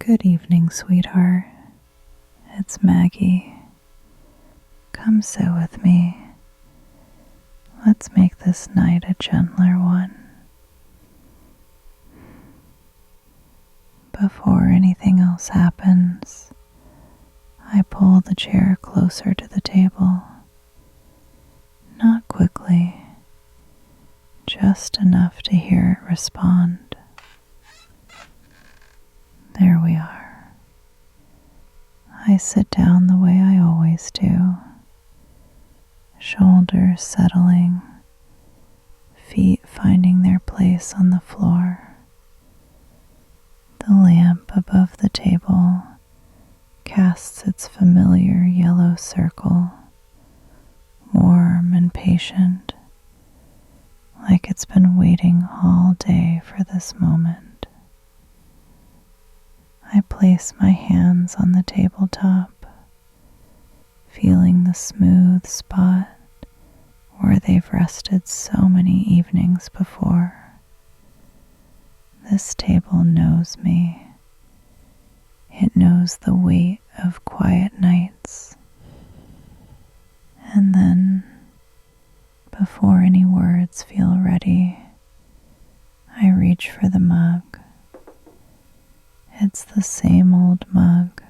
Good evening, sweetheart. It's Maggie. Come sit with me. Let's make this night a gentler one. Before anything else happens, I pull the chair closer to the table. Not quickly, just enough to hear it respond. There we are. I sit down the way I always do, shoulders settling, feet finding their place on the floor. The lamp above the table casts its familiar yellow circle, warm and patient, like it's been waiting all day for this moment. I place my hands on the tabletop, feeling the smooth spot where they've rested so many evenings before. This table knows me. It knows the weight of quiet nights. And then, before any words feel ready, I reach for the mug. It's the same old mug,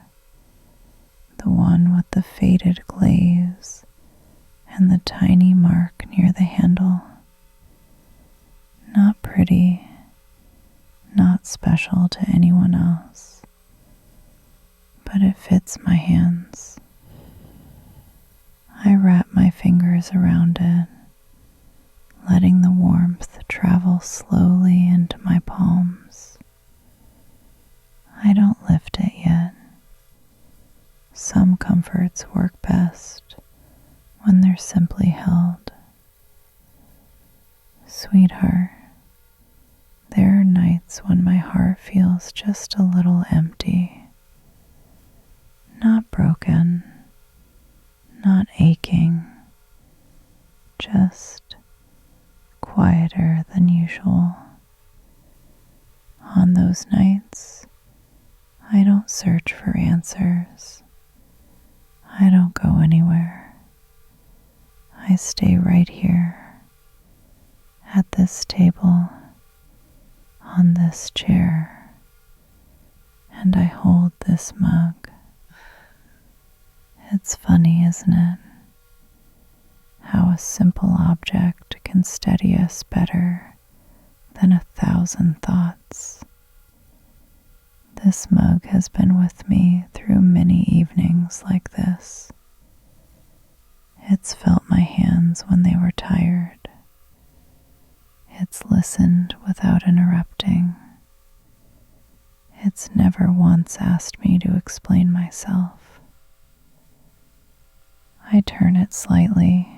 the one with the faded glaze and the tiny mark near the handle. Not pretty, not special to anyone else, but it fits my hands. I wrap my fingers around it, letting the warmth travel slowly into my palms. I don't lift it yet. Some comforts work best when they're simply held. Sweetheart, there are nights when my heart feels just a little empty. Not broken, not aching, just quieter than usual. On those nights, I don't search for answers. I don't go anywhere. I stay right here, at this table, on this chair, and I hold this mug. It's funny, isn't it? How a simple object can steady us better than 1,000 thoughts. This mug has been with me through many evenings like this. It's felt my hands when they were tired. It's listened without interrupting. It's never once asked me to explain myself. I turn it slightly,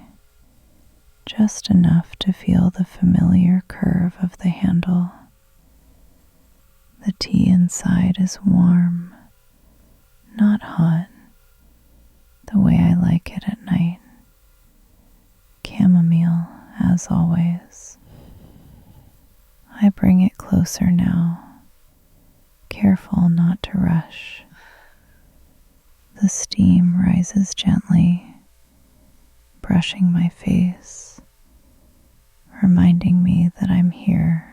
just enough to feel the familiar curve of the handle. The tea inside is warm, not hot, the way I like it at night. Chamomile, as always. I bring it closer now, careful not to rush. The steam rises gently, brushing my face, reminding me that I'm here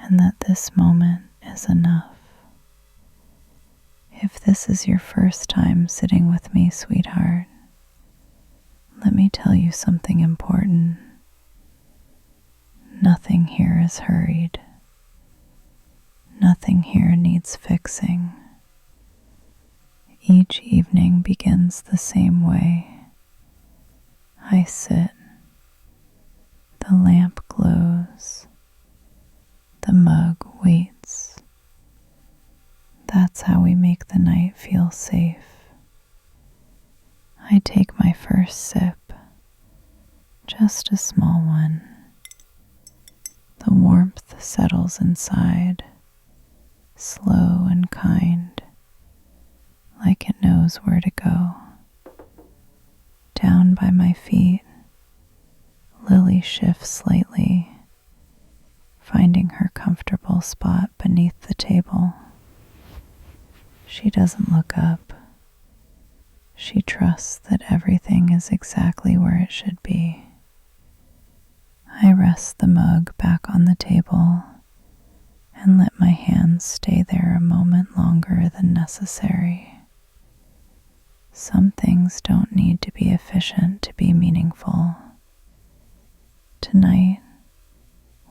and that this moment is enough. If this is your first time sitting with me, sweetheart, let me tell you something important. Nothing here is hurried. Nothing here needs fixing. Each evening begins the same way. I sit. The lamp glows. The mug waits. That's how we make the night feel safe. I take my first sip, just a small one. The warmth settles inside, slow and kind, like it knows where to go. Down by my feet, Lily shifts slightly, finding her comfortable spot beneath the table. She doesn't look up. She trusts that everything is exactly where it should be. I rest the mug back on the table and let my hands stay there a moment longer than necessary. Some things don't need to be efficient to be meaningful. Tonight,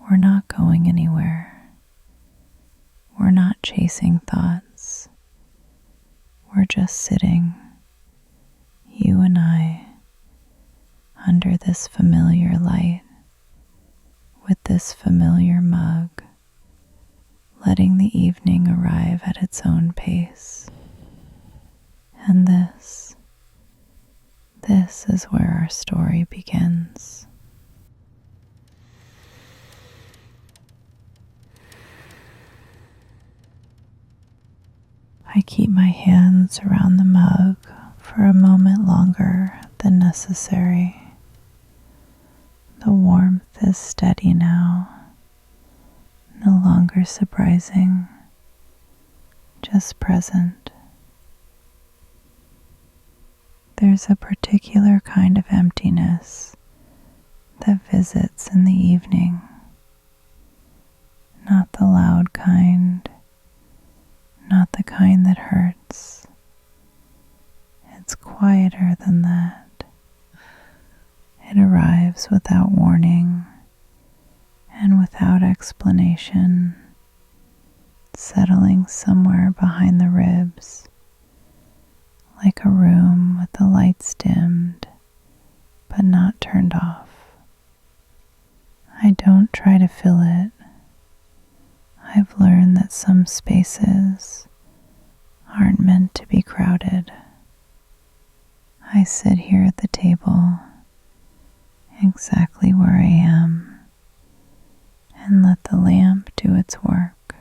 we're not going anywhere. We're not chasing thoughts. We're just sitting, you and I, under this familiar light, with this familiar mug, letting the evening arrive at its own pace. And this is where our story begins. I keep my hands around the mug for a moment longer than necessary. The warmth is steady now, no longer surprising, just present. There's a particular kind of emptiness that visits in the evening, not the loud kind, not the kind that hurts. It's quieter than that. It arrives without warning and without explanation, settling somewhere behind the ribs, like a room with the lights dimmed but not turned off. I don't try to fill it. I've learned that some spaces aren't meant to be crowded. I sit here at the table, exactly where I am, and let the lamp do its work.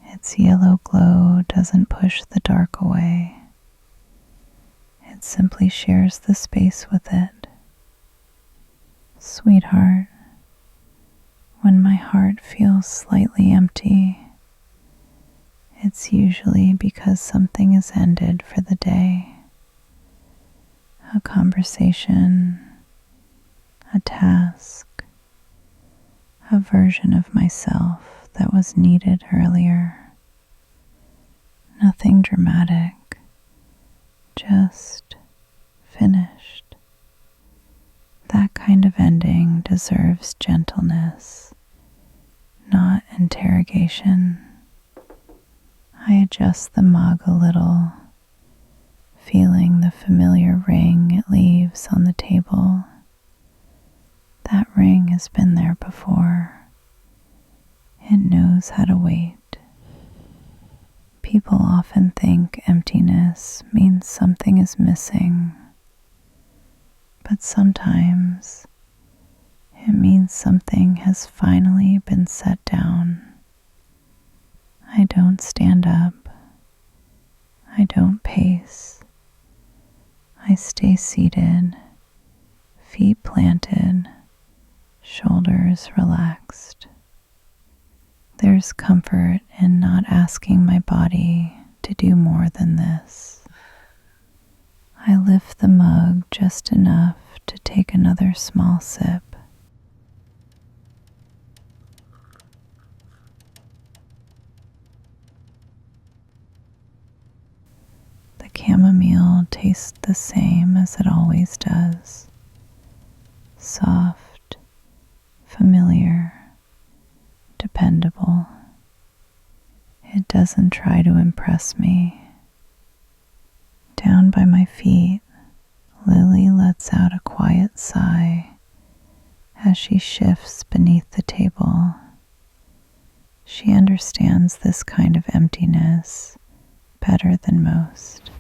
Its yellow glow doesn't push the dark away. It simply shares the space with it. Sweetheart, when my heart feels slightly empty, it's usually because something is ended for the day. A conversation, a task, a version of myself that was needed earlier. Nothing dramatic, just finished. That kind of ending deserves gentleness, not interrogation. I adjust the mug a little, feeling the familiar ring it leaves on the table. That ring has been there before. It knows how to wait. People often think emptiness means something is missing, but sometimes it means something has finally been set down. I don't stand up. I don't pace. I stay seated, feet planted, shoulders relaxed. There's comfort in not asking my body to do more than this. I lift the mug just enough to take another small sip. The chamomile tastes the same as it always does. Soft, familiar, dependable. It doesn't try to impress me. Down by my feet, Lily lets out a quiet sigh as she shifts beneath the table. She understands this kind of emptiness better than most.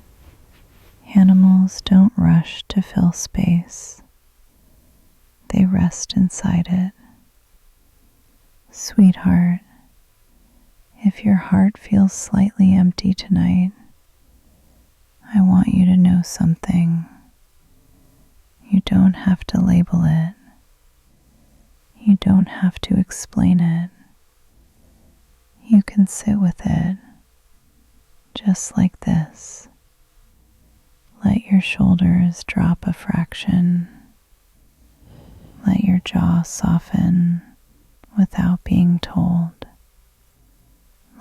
Animals don't rush to fill space. They rest inside it. Sweetheart, if your heart feels slightly empty tonight, I want you to know something. You don't have to label it. You don't have to explain it. You can sit with it Just like this. Let your shoulders drop a fraction. Let your jaw soften without being told.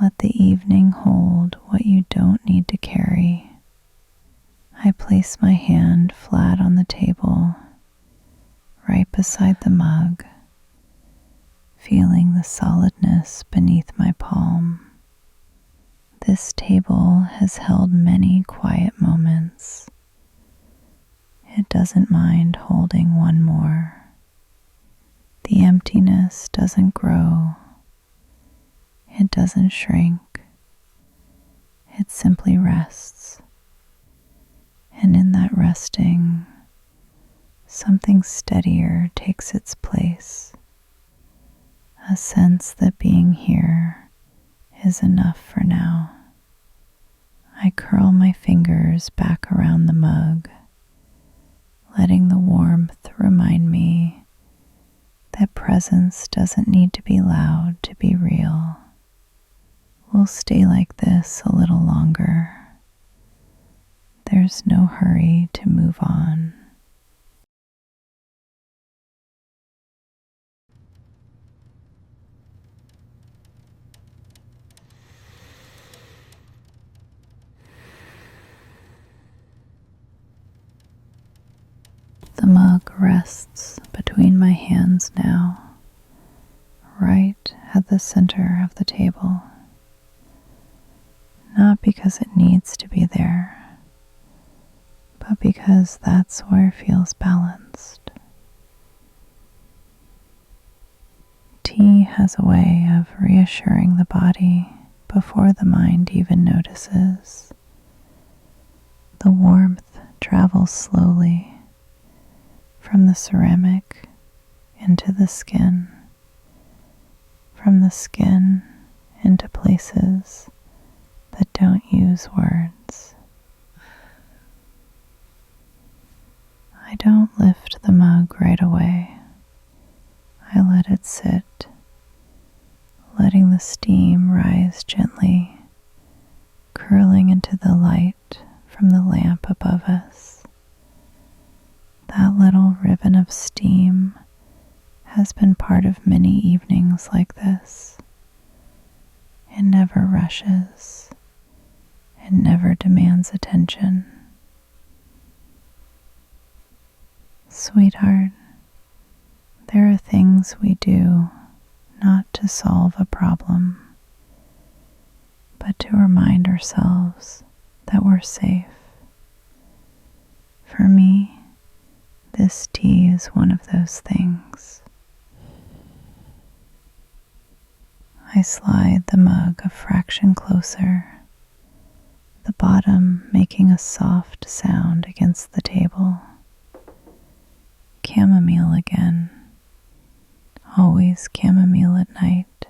Let the evening hold what you don't need to carry. I place my hand flat on the table, right beside the mug, feeling the solidness beneath my palm. This table has held many quiet moments. It doesn't mind holding one more. The emptiness doesn't grow. It doesn't shrink. It simply rests. And in that resting, something steadier takes its place. A sense that being here is enough for now. I curl my fingers back around the mug, letting the warmth remind me that presence doesn't need to be loud to be real. We'll stay like this a little longer. There's no hurry to move on. The mug rests between my hands now, right at the center of the table. Not because it needs to be there, but because that's where it feels balanced. Tea has a way of reassuring the body before the mind even notices. The warmth travels slowly from the ceramic into the skin, from the skin into places that don't use words. I don't lift the mug right away. I let it sit, letting the steam rise gently, curling into the light from the lamp above us. That little ribbon of steam has been part of many evenings like this. It never rushes. It never demands attention. Sweetheart, there are things we do not to solve a problem, but to remind ourselves that we're safe. For me, this tea is one of those things. I slide the mug a fraction closer, the bottom making a soft sound against the table. Chamomile again. Always chamomile at night.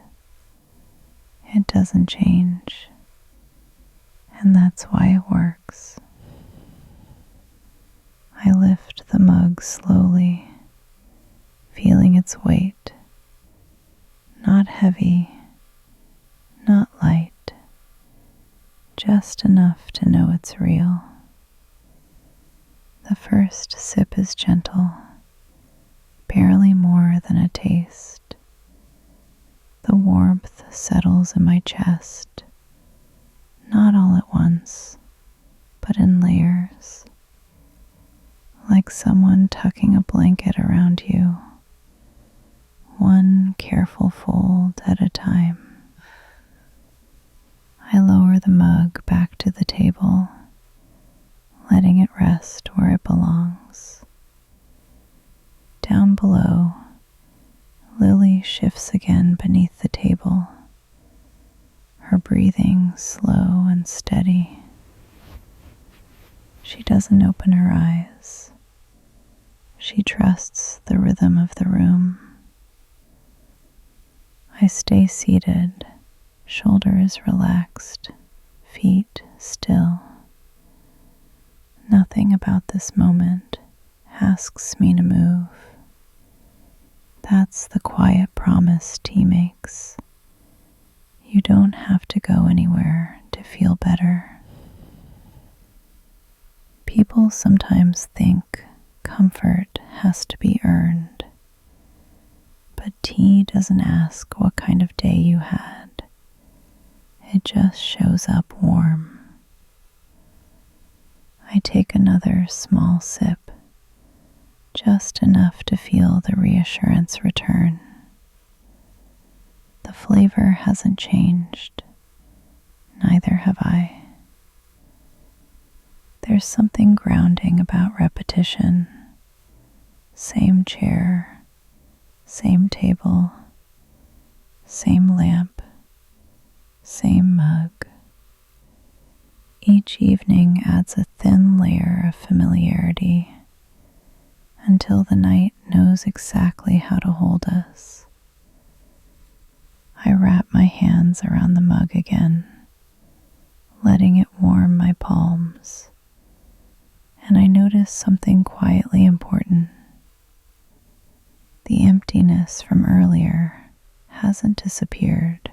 It doesn't change, and that's why it works. I lift the mug slowly, feeling its weight. Not heavy, not light, just enough to know it's real. The first sip is gentle, barely more than a taste. The warmth settles in my chest, not all at once, but in layers, like someone tucking a blanket around you, one careful fold at a time. I lower the mug back to the table, letting it rest where it belongs. Down below, Lily shifts again beneath the table, her breathing slow and steady. She doesn't open her eyes. She trusts the rhythm of the room. I stay seated, shoulders relaxed, feet still. Nothing about this moment asks me to move. That's the quiet promise tea makes. You don't have to go anywhere to feel better. People sometimes think comfort has to be earned, but tea doesn't ask what kind of day you had. It just shows up warm. I take another small sip, just enough to feel the reassurance return. The flavor hasn't changed, neither have I. There's something grounding about repetition. Same chair, same table, same lamp, same mug. Each evening adds a thin layer of familiarity until the night knows exactly how to hold us. I wrap my hands around the mug again, letting it warm my palms, and I notice something quietly important. The emptiness from earlier hasn't disappeared,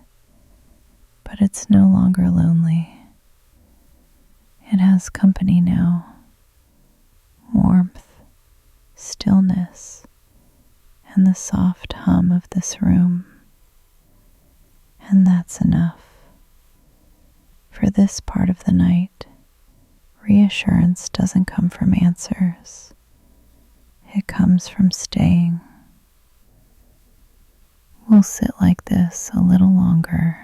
but it's no longer lonely. It has company now, warmth, stillness, and the soft hum of this room. And that's enough. For this part of the night, reassurance doesn't come from answers. It comes from staying. We'll sit like this a little longer,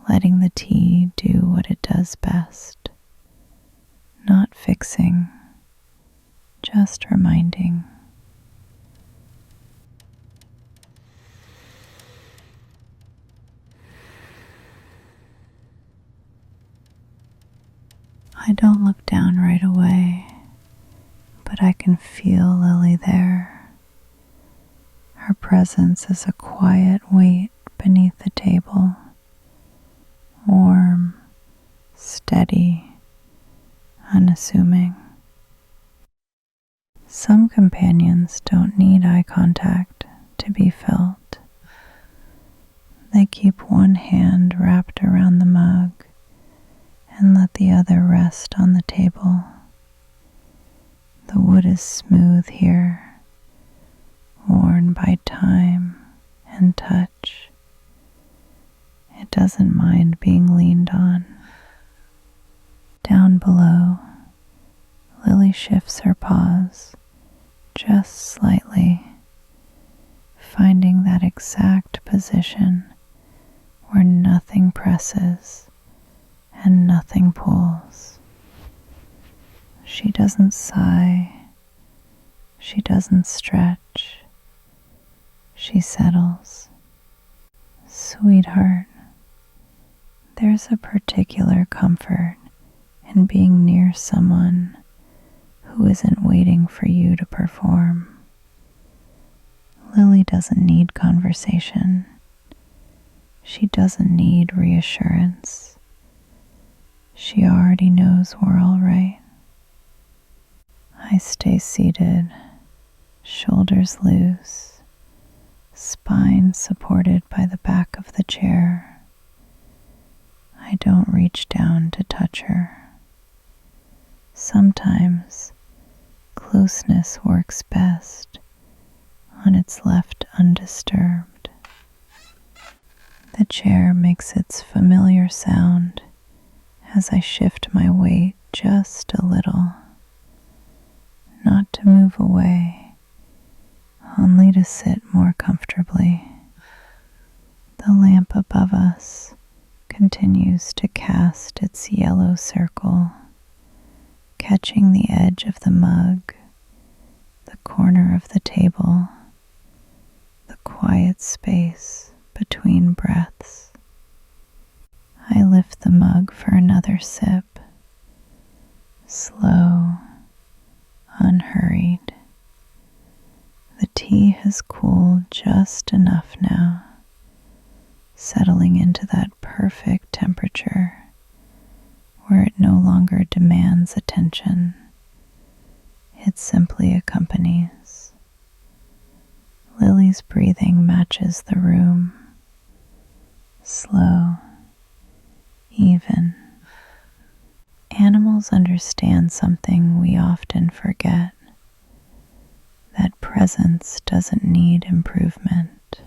letting the tea do what it does best. Not fixing, just reminding. I don't look down right away, but I can feel Lily there. Her presence is a quiet weight beneath the table, warm, steady, unassuming. Some companions don't need eye contact to be felt. They keep one hand wrapped around the mug and let the other rest on the table. The wood is smooth here, worn by time and touch. It doesn't mind being leaned on. Down below, Lily shifts her paws just slightly, finding that exact position where nothing presses and nothing pulls. She doesn't sigh, she doesn't stretch, she settles. Sweetheart, there's a particular comfort in being near someone who isn't waiting for you to perform. Lily doesn't need conversation. She doesn't need reassurance. She already knows we're all right. I stay seated, shoulders loose, spine supported by the back of the chair. I don't reach down to touch her. Sometimes closeness works best when it's left undisturbed. The chair makes its familiar sound as I shift my weight just a little, not to move away, only to sit more comfortably. The lamp above us continues to cast its yellow circle, catching the edge of the mug, the corner of the table, the quiet space between breaths. I lift the mug for another sip, slow, unhurried. The tea has cooled just enough now, settling into that perfect temperature where it no longer demands attention. It simply accompanies. Lily's breathing matches the room, slow, even, Animals understand something we often forget, that presence doesn't need improvement.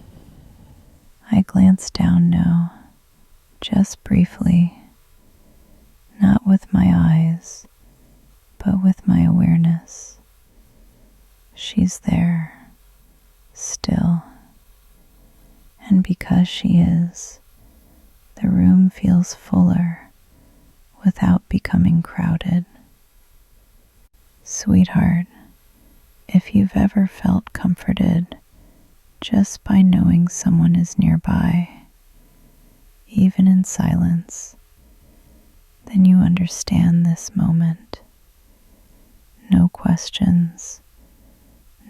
I glance down now, just briefly, not with my eyes, but with my awareness. She's there, still. And because she is, the room feels fuller without becoming crowded. Sweetheart, if you've ever felt comforted just by knowing someone is nearby, even in silence, then you understand this moment. No questions,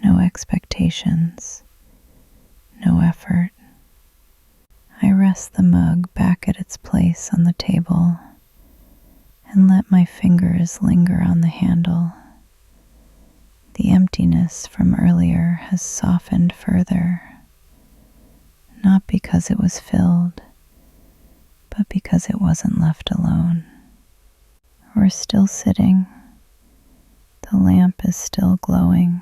no expectations, no effort. I rest the mug back at its place on the table and let my fingers linger on the handle. The emptiness from earlier has softened further, not because it was filled, but because it wasn't left alone. We're still sitting. The lamp is still glowing.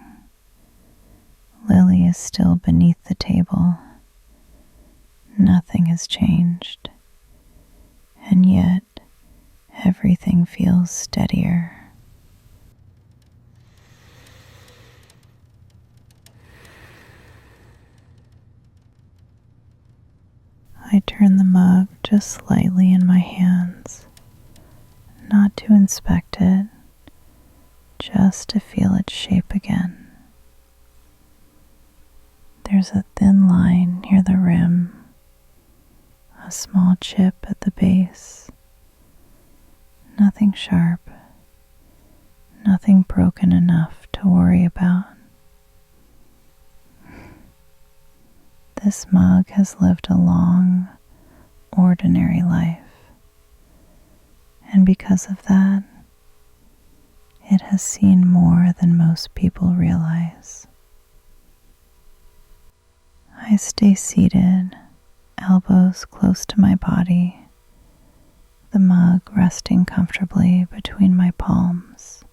Lily is still beneath the table. Nothing has changed, and yet everything feels steadier. I turn the mug just slightly in my hands, not to inspect it, just to feel its shape again. There's a thin line near the rim, a small chip at the base. Nothing sharp, nothing broken enough to worry about. This mug has lived a long, ordinary life, and because of that, it has seen more than most people realize. I stay seated, elbows close to my body, the mug resting comfortably between my palms.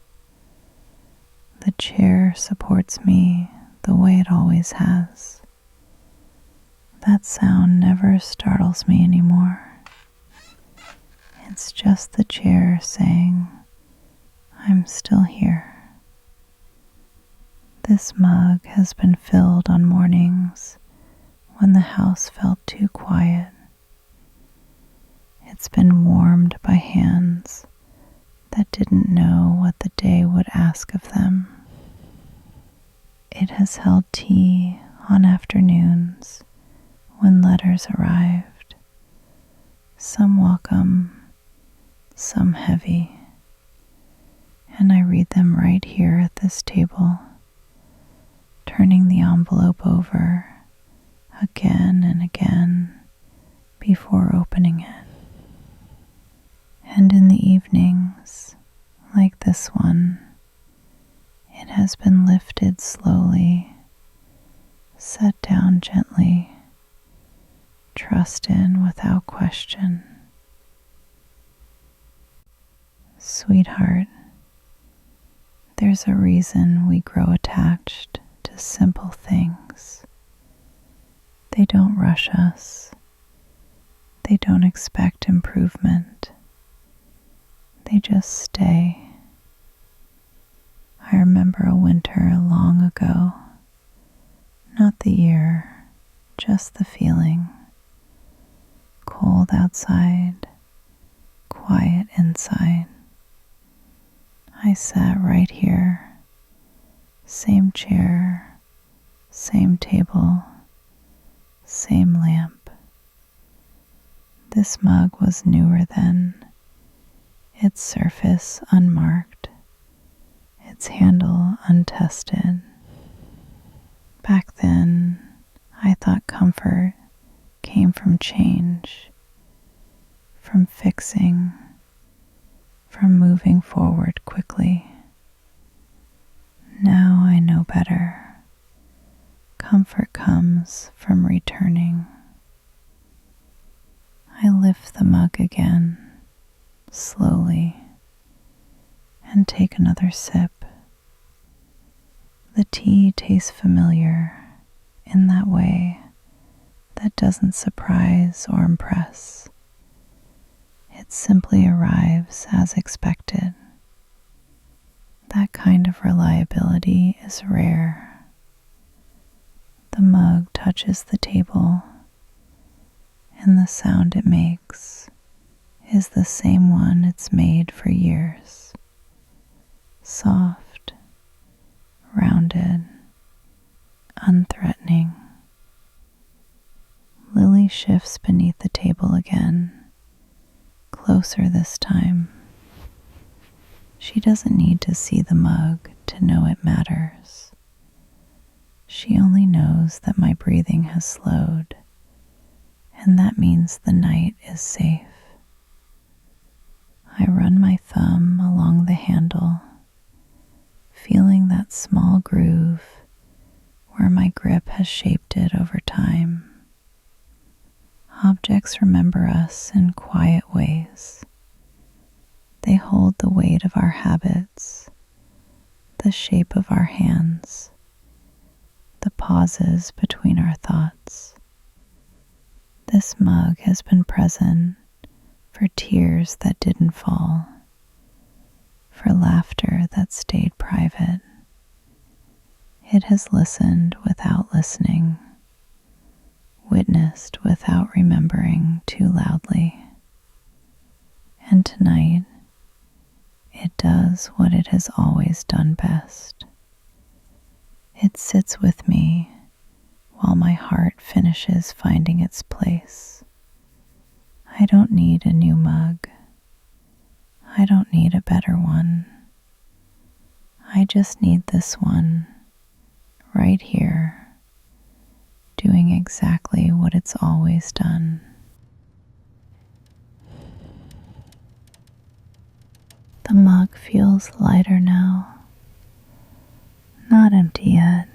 The chair supports me the way it always has. That sound never startles me anymore. It's just the chair saying, I'm still here. This mug has been filled on mornings when the house felt too quiet. It's been warmed by hands that didn't know what the day would ask of them. It has held tea on afternoons when letters arrived, some welcome, some heavy, and I read them right here at this table, turning the envelope over again and again before opening it. And in the evenings, like this one, it has been lifted slowly, set down gently, trust in without question. Sweetheart, there's a reason we grow attached to simple things. They don't rush us. They don't expect improvement. They just stay. I remember a winter long ago, not the year, just the feeling. Cold outside, quiet inside. I sat right here, same chair, same table, same lamp. This mug was newer then, its surface unmarked, its handle untested. Back then, I thought comfort came from change, from fixing, from moving forward quickly. Now I know better. Comfort comes from returning. I lift the mug again, slowly, and take another sip. The tea tastes familiar in that way that doesn't surprise or impress. It simply arrives as expected. That kind of reliability is rare. The mug touches the table, and the sound it makes is the same one it's made for years. Soft, rounded, unthreatening. Lily shifts beneath the table again, closer this time. She doesn't need to see the mug to know it matters. She only knows that my breathing has slowed, and that means the night is safe. I run my thumb along the handle, feeling that small groove where my grip has shaped it over time. Objects remember us in quiet ways. They hold the weight of our habits, the shape of our hands, the pauses between our thoughts. This mug has been present for tears that didn't fall, for laughter that stayed private. It has listened without listening, witnessed without remembering too loudly. And tonight, it does what it has always done best. It sits with me while my heart finishes finding its place. I don't need a new mug. I don't need a better one. I just need this one, right here, doing exactly what it's always done. The mug feels lighter now, not empty yet,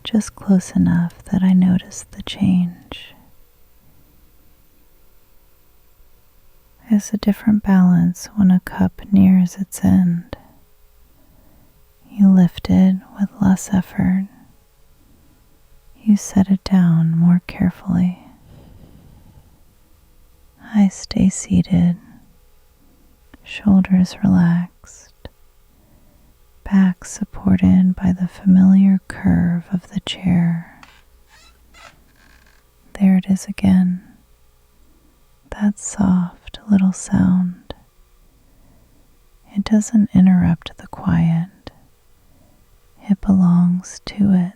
just close enough that I notice the change. There's a different balance when a cup nears its end. You lift it with less effort. You set it down more carefully. I stay seated, shoulders relaxed, back supported by the familiar curve of the chair. There it is again, that soft little sound. It doesn't interrupt the quiet. It belongs to it.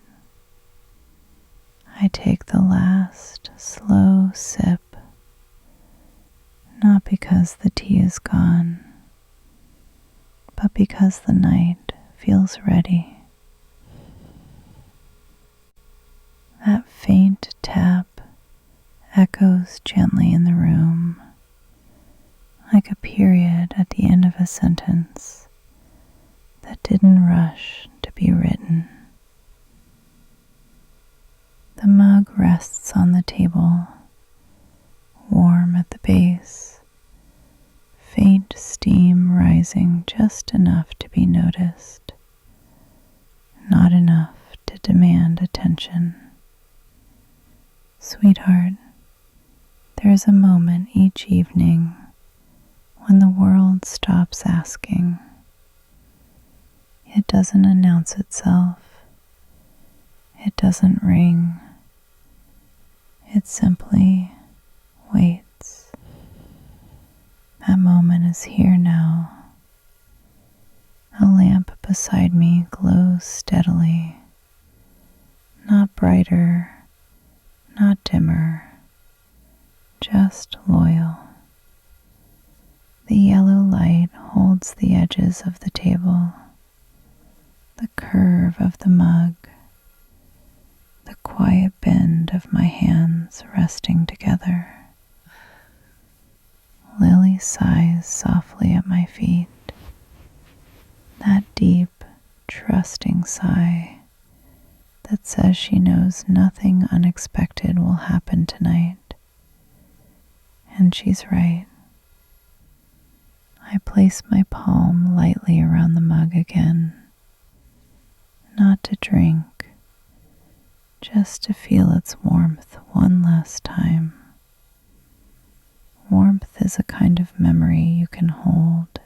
I take the last slow sip, not because the tea is gone, but because the night feels ready. That faint tap echoes gently in the room, like a period at the end of a sentence that didn't rush to be written. The mug rests on the table, warm at the base, faint steam rising just enough to be noticed, not enough to demand attention. Sweetheart, there's a moment each evening when the world stops asking. It doesn't announce itself. It doesn't ring. It simply waits. That moment is here now. A lamp beside me glows steadily, not brighter, not dimmer, just loyal. The yellow light holds the edges of the table, the curve of the mug, the quiet bend of my hands resting together. Lily sighs softly at my feet, that deep, trusting sigh that says she knows nothing unexpected will happen tonight. And she's right. I place my palm lightly around the mug again, not to drink, just to feel its warmth one last time. Warmth is a kind of memory you can hold,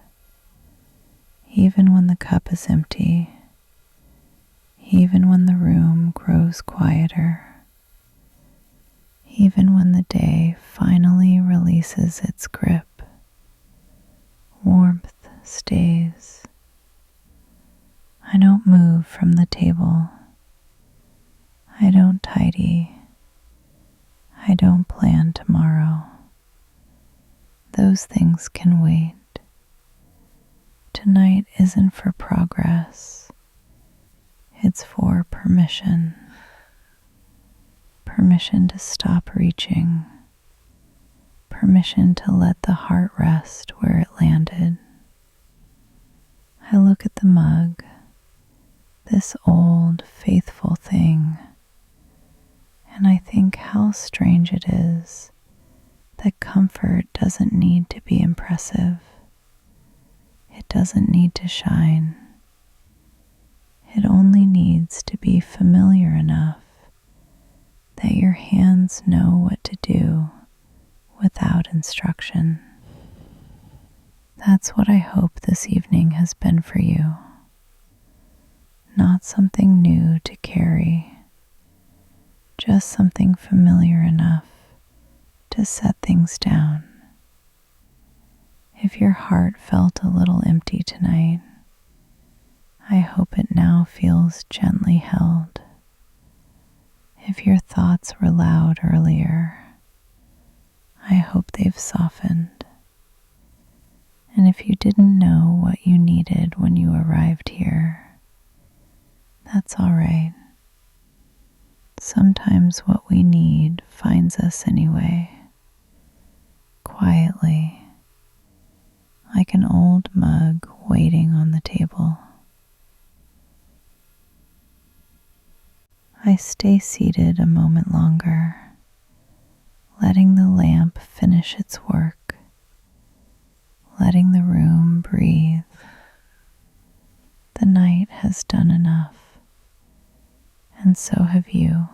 even when the cup is empty, even when the room grows quieter, even when the day finally releases its grip. Warmth stays. I don't move from the table. I don't tidy. I don't plan tomorrow. Those things can wait. Tonight isn't for progress. It's for permission. Permission to stop reaching. Permission to let the heart rest where it landed. I look at the mug, this old, faithful thing, and I think how strange it is that comfort doesn't need to be impressive. It doesn't need to shine. It only needs to be familiar enough that your hands know what to do without instruction. That's what I hope this evening has been for you. Not something new to carry, just something familiar enough to set things down. If your heart felt a little empty tonight, I hope it now feels gently held. If your thoughts were loud earlier, I hope they've softened. And if you didn't know what you needed when you arrived here, that's all right. Sometimes what we need finds us anyway, quietly, like an old mug waiting on the table. I stay seated a moment longer, letting the lamp finish its work, letting the room breathe. The night has done enough, and so have you.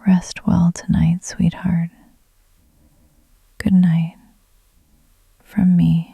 Rest well tonight, sweetheart. Good night from me.